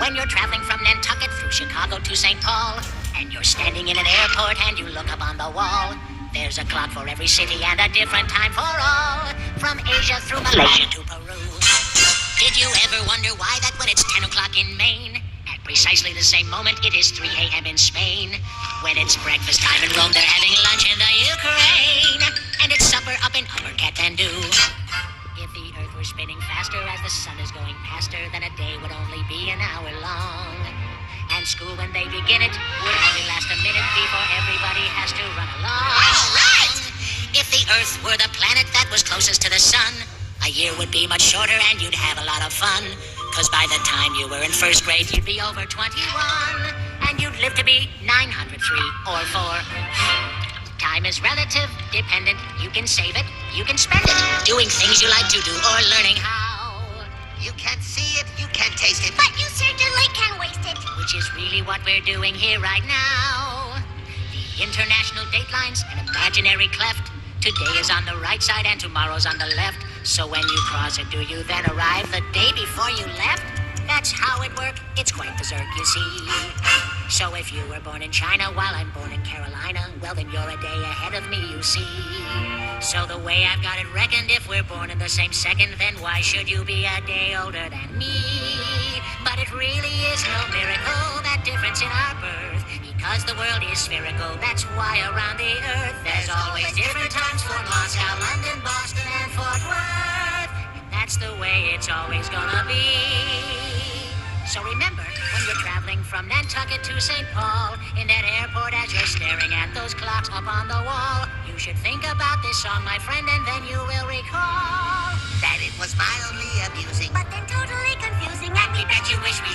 When you're traveling from Nantucket through Chicago to St. Paul, and you're standing in an airport and you look up on the wall, there's a clock for every city and a different time for all, from Asia through Malaysia to Peru. Did you ever wonder why that when it's 10 o'clock in Maine, at precisely the same moment it is 3 a.m. in Spain? When it's breakfast time in Rome, they're having lunch in the Ukraine, and it's supper up in Upper Kathmandu. If the Earth were spinning faster as the sun is going past her, then a day would only be an hour long. And school, when they begin it, would only last a minute before everybody has to run along. All right! If the Earth were the planet that was closest to the sun, a year would be much shorter and you'd have a lot of fun. 'Cause by the time you were in first grade, you'd be over 21. And you'd live to be 903 or 4. Time is relative, dependent. You can save it, you can spend it, doing things you like to do or learning how. You can't see it, you can't taste it, but you certainly can waste it. Which is really what we're doing here right now. The international dateline's an imaginary cleft. Today is on the right side and tomorrow's on the left. So when you cross it, do you then arrive the day before you left? That's how it works. It's quite berserk, you see. So if you were born in China while I'm born in Carolina, well then you're a day ahead of me, you see. So the way I've got it reckoned, if we're born in the same second, then why should you be a day older than me? But it really is no miracle, that difference in our birth. Because the world is spherical, that's why around the earth there's always different times for Moscow, London, Boston, and Fort Worth. And that's the way it's always gonna be. So remember, when you're traveling from Nantucket to St. Paul, in that airport as you're staring at those clocks up on the wall, you should think about this song, my friend, and then you will recall that it was mildly amusing, but then totally confusing. And we bet you wish we